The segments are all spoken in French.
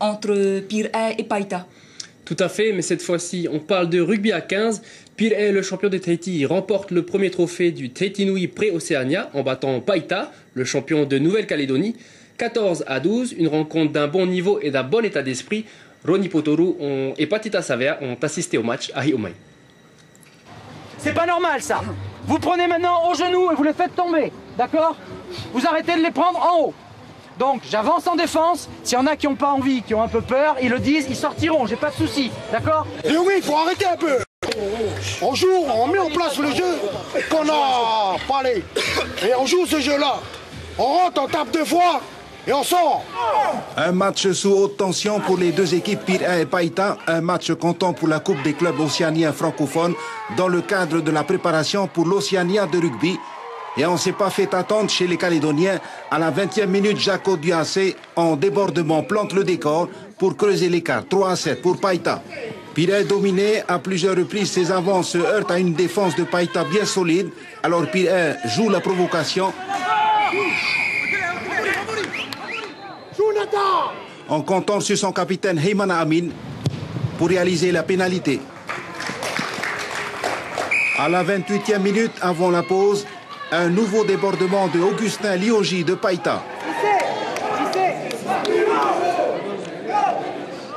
entre Pirée et Païta. Tout à fait, mais cette fois-ci, on parle de rugby à 15. Pirée, le champion de Tahiti, remporte le premier trophée du Tahiti Nui Pré-Océania en battant Païta, le champion de Nouvelle-Calédonie, 14-12, une rencontre d'un bon niveau et d'un bon état d'esprit. Roni Potoru et Patita Savea ont assisté au match à Hiomai. C'est pas normal ça. Vous prenez maintenant au genou et vous les faites tomber, d'accord? Vous arrêtez de les prendre en haut. Donc j'avance en défense, s'il y en a qui n'ont pas envie, qui ont un peu peur, ils le disent, ils sortiront, j'ai pas de souci, d'accord? Et oui, il faut arrêter un peu. On joue, on met en place le jeu qu'on a parlé. Et on joue ce jeu-là. On rentre, on tape 2 fois et on sort. Un match sous haute tension pour les deux équipes Pirée et Païta. Un match comptant pour la Coupe des clubs océaniens francophones dans le cadre de la préparation pour l'Océania de rugby. Et on ne s'est pas fait attendre chez les Calédoniens. À la 20e minute, Jaco Duassé, en débordement, plante le décor pour creuser l'écart. 3-7 pour Païta. Pirée dominé à plusieurs reprises. Ses avants se heurtent à une défense de Païta bien solide. Alors Pirée joue la provocation. En comptant sur son capitaine Heymana Amin pour réaliser la pénalité. À la 28e minute, avant la pause, un nouveau débordement de Augustin Lioji de Païta.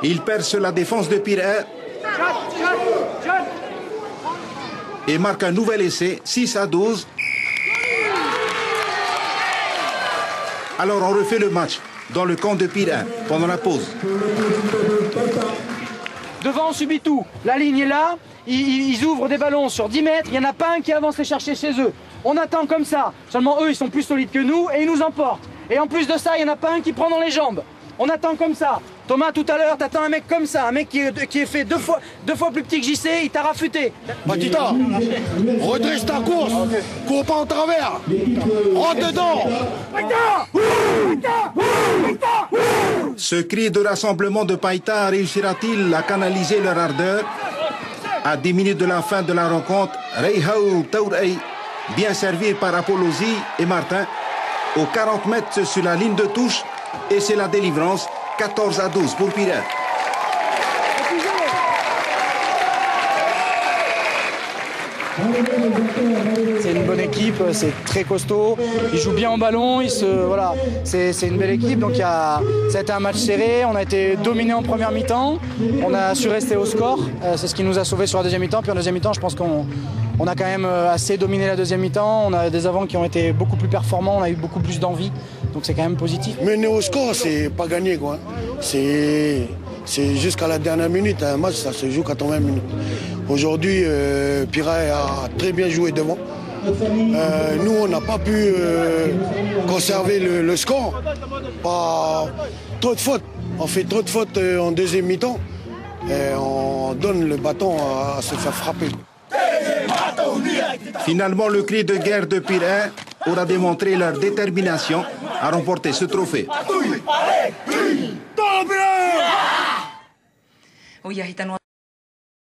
Il perce la défense de Pirée et marque un nouvel essai, 6-12. Alors on refait le match dans le camp de Pirée pendant la pause. Devant on subit tout, la ligne est là, ils ouvrent des ballons sur 10 mètres, il n'y en a pas un qui avance les chercher chez eux. On attend comme ça, seulement eux ils sont plus solides que nous et ils nous emportent. Et en plus de ça, il n'y en a pas un qui prend dans les jambes. On attend comme ça. Thomas, tout à l'heure, t'attends un mec comme ça, un mec qui est fait deux fois plus petit que JC, il t'a rafuté. Patita, redresse ta course, cours pas en travers, rentre dedans. Ce cri de rassemblement de Païta réussira-t-il à canaliser leur ardeur? À 10 minutes de la fin de la rencontre, Reihaou Taurei, bien servi par Apollosi et Martin, aux 40 mètres sur la ligne de touche, et c'est la délivrance, 14-12 pour Pirée. C'est une bonne équipe, c'est très costaud, ils jouent bien en ballon, voilà, c'est une belle équipe, donc ça a été un match serré, on a été dominé en première mi-temps, on a su rester au score, c'est ce qui nous a sauvés sur la deuxième mi-temps, puis en deuxième mi-temps je pense qu'on a quand même assez dominé la deuxième mi-temps, on a des avants qui ont été beaucoup plus performants, on a eu beaucoup plus d'envie, donc c'est quand même positif. Mener au score, c'est pas gagné quoi, c'est jusqu'à la dernière minute, un match ça se joue 80 minutes. Aujourd'hui, Pirée a très bien joué devant. Nous, on n'a pas pu conserver le score. Pas trop de fautes. On fait trop de fautes en deuxième mi-temps. Et on donne le bâton à se faire frapper. Finalement, le cri de guerre de Pirée aura démontré leur détermination à remporter ce trophée. Oh, ja, hitan